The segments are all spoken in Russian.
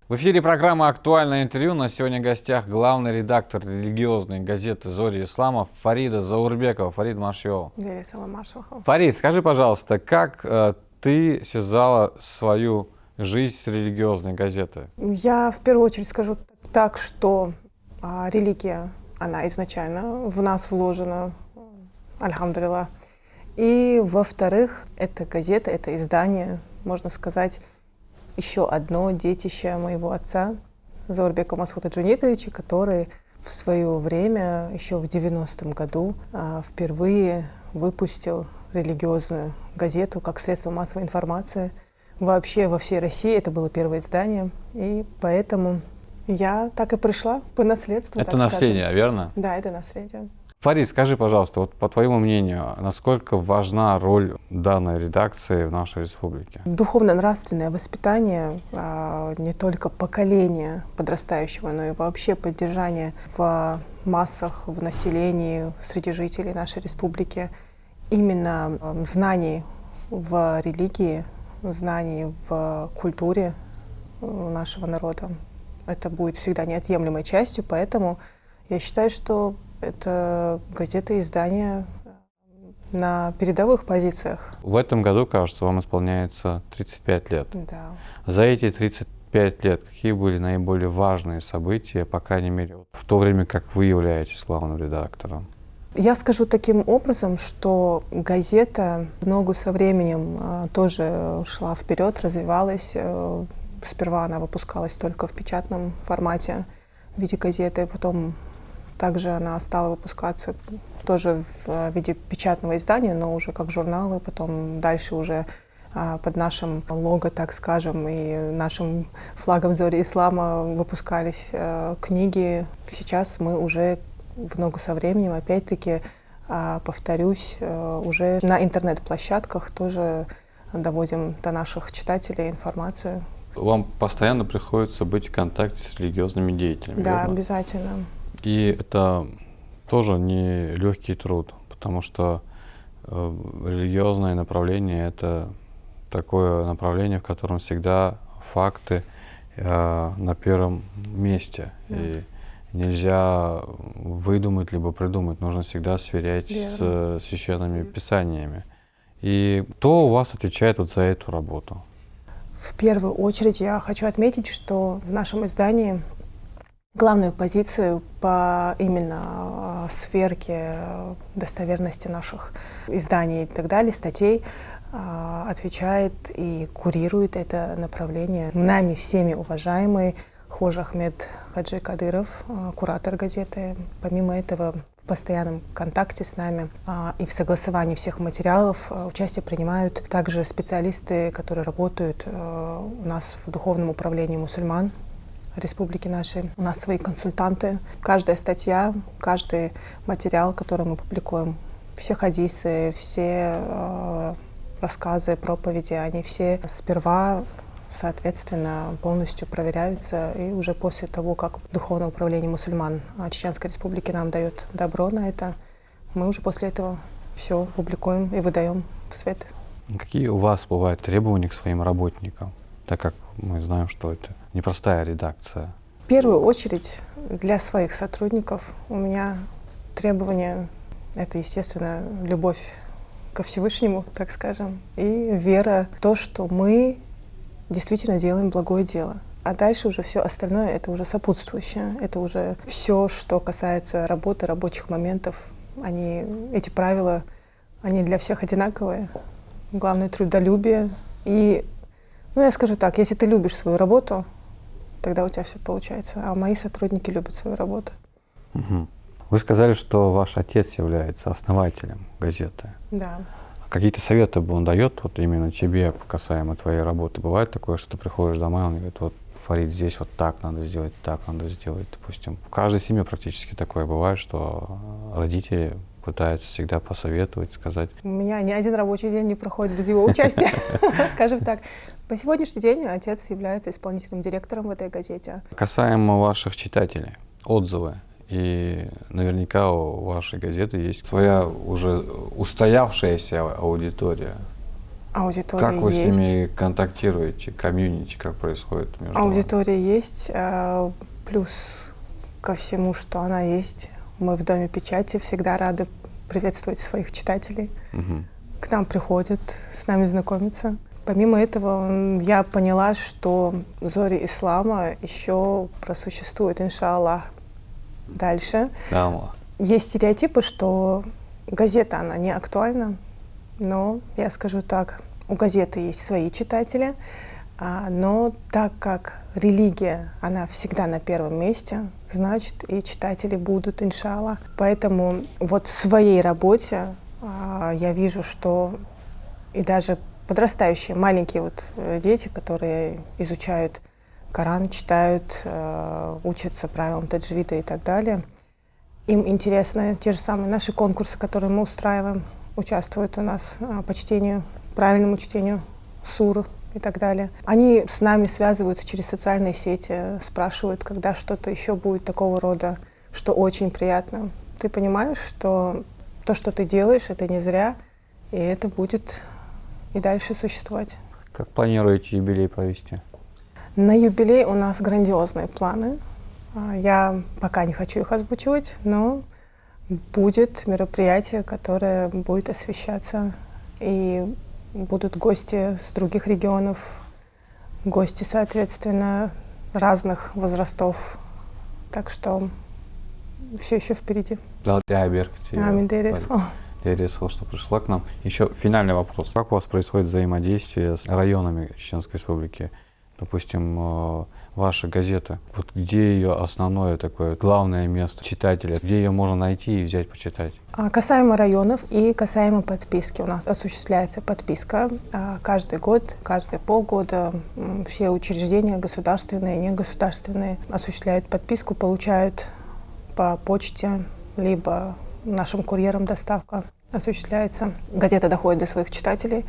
В эфире программа «Актуальное интервью». На сегодня в гостях главный редактор религиозной газеты «Зори Ислама» Фарида Заурбекова. Фарид Маршио. Фарид, скажи, пожалуйста, как ты связала свою жизнь с религиозной газетой? Я в первую очередь скажу так, что религия, она изначально в нас вложена, альхамдулилlah. И во-вторых, эта газета, это издание, можно сказать, еще одно детище моего отца, Заурбека Масхута Джунитовича, который в свое время, еще в 90-м году, впервые выпустил религиозную газету как средство массовой информации. Вообще во всей России это было первое издание, и поэтому я так и пришла по наследству. Это наследие, скажем. Верно? Да, это наследие. Фарид, скажи, пожалуйста, вот по твоему мнению, насколько важна роль данной редакции в нашей республике? Духовно-нравственное воспитание не только поколения подрастающего, но и вообще поддержание в массах, в населении, среди жителей нашей республики именно знаний в религии, знаний в культуре нашего народа. Это будет всегда неотъемлемой частью, поэтому я считаю, что это газета и издание на передовых позициях. В этом году, кажется, вам исполняется 35 лет. Да. За эти 35 лет какие были наиболее важные события, по крайней мере, в то время, как вы являетесь главным редактором? Я скажу таким образом, что газета в ногу со временем тоже шла вперед, развивалась. Сперва она выпускалась только в печатном формате в виде газеты, потом также она стала выпускаться тоже в виде печатного издания, но уже как журналы, потом дальше уже под нашим лого, так скажем, и нашим флагом Зори Ислама выпускались книги. Сейчас мы уже в ногу со временем, опять-таки, повторюсь, уже на интернет-площадках тоже доводим до наших читателей информацию. Вам постоянно приходится быть в контакте с религиозными деятелями, Да, верно? обязательно. И это тоже не легкий труд, потому что религиозное направление — это такое направление, в котором всегда факты на первом месте. Да. И нельзя выдумать либо придумать, нужно всегда сверять с священными писаниями. И кто у вас отвечает вот за эту работу? В первую очередь я хочу отметить, что в нашем издании главную позицию по именно сверке достоверности наших изданий и так далее, статей, отвечает и курирует это направление нами всеми уважаемый Хожа Ахмед Хаджи Кадыров, куратор газеты. Помимо этого, в постоянном контакте с нами и в согласовании всех материалов участие принимают также специалисты, которые работают у нас в Духовном управлении мусульман республики нашей. У нас свои консультанты. Каждая статья, каждый материал, который мы публикуем, все хадисы, все рассказы, проповеди, они все сперва, соответственно, полностью проверяются. И уже после того, как Духовное управление мусульман Чеченской Республики нам дает добро на это, мы уже после этого все публикуем и выдаем в свет. Какие у вас бывают требования к своим работникам, так как мы знаем, что это непростая редакция? В первую очередь для своих сотрудников у меня требования — это, естественно, любовь ко Всевышнему, так скажем, и вера в то, что мы действительно делаем благое дело. А дальше уже все остальное — это уже сопутствующее, это уже все, что касается работы, рабочих моментов. Эти правила, они для всех одинаковые. Главное — трудолюбие. И, я скажу так, если ты любишь свою работу, тогда у тебя все получается. А мои сотрудники любят свою работу. Угу. Вы сказали, что ваш отец является основателем газеты. Да. Какие-то советы он дает вот именно тебе касаемо твоей работы? Бывает такое, что ты приходишь домой, он говорит: вот, Фарид, здесь вот так надо сделать, допустим. В каждой семье практически такое бывает, что родители пытаются всегда посоветовать, сказать. У меня ни один рабочий день не проходит без его участия, скажем так. По сегодняшний день отец является исполнительным директором в этой газете. Касаемо ваших читателей, отзывы. И наверняка у вашей газеты есть своя уже устоявшаяся аудитория. Аудитория Как вы есть. с ними контактируете, комьюнити, как происходит между вами? Аудитория есть, плюс ко всему, что она есть. Мы в Доме печати всегда рады приветствовать своих читателей. Мгм. К нам приходят, с нами знакомятся. Помимо этого, я поняла, что «Зори ислама» еще просуществует, иншаллах, дальше. Да, Аллах. Есть стереотипы, что газета, она не актуальна, но я скажу так, у газеты есть свои читатели, но так как религия, она всегда на первом месте, значит и читатели будут, иншаллах. Поэтому вот в своей работе я вижу, что и даже подрастающие маленькие дети, которые изучают Коран, читают, учатся правилам таджвида и так далее, им интересны те же самые наши конкурсы, которые мы устраиваем, участвуют у нас по чтению, правильному чтению сур и так далее. Они с нами связываются через социальные сети, спрашивают, когда что-то еще будет такого рода, что очень приятно. Ты понимаешь, что то, что ты делаешь, это не зря, и это будет и дальше существовать. Как планируете юбилей провести? На юбилей у нас грандиозные планы. Я пока не хочу их озвучивать, но будет мероприятие, которое будет освещаться, и будут гости с других регионов, гости, соответственно, разных возрастов. Так что все еще впереди. Амин дейресхол. Дейресхол, что пришла к нам. Еще финальный вопрос. Как у вас происходит взаимодействие с районами Чеченской Республики? Допустим, ваша газета, вот где ее основное такое главное место читателя, где ее можно найти и взять почитать? Касаемо районов и касаемо подписки. У нас осуществляется подписка каждый год, каждые полгода. Все учреждения, государственные и негосударственные, осуществляют подписку, получают по почте, либо нашим курьером доставка осуществляется. Газета доходит до своих читателей.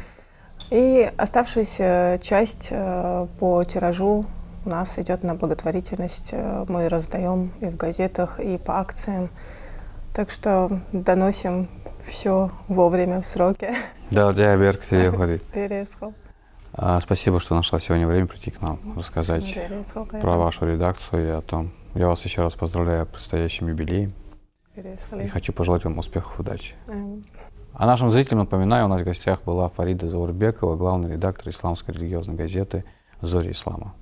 И оставшаяся часть по тиражу у нас идет на благотворительность. Мы раздаем и в газетах, и по акциям. Так что доносим все вовремя, в сроки. Да, Диаберг тебе говорит. Дейресхол. Спасибо, что нашла сегодня время прийти к нам, рассказать Дейресхол. про вашу редакцию и о том. Я вас еще раз поздравляю с предстоящим юбилеем и хочу пожелать вам успехов и удачи. А нашим зрителям напоминаю, у нас в гостях была Фарида Заурбекова, главный редактор исламской религиозной газеты «Зори ислама».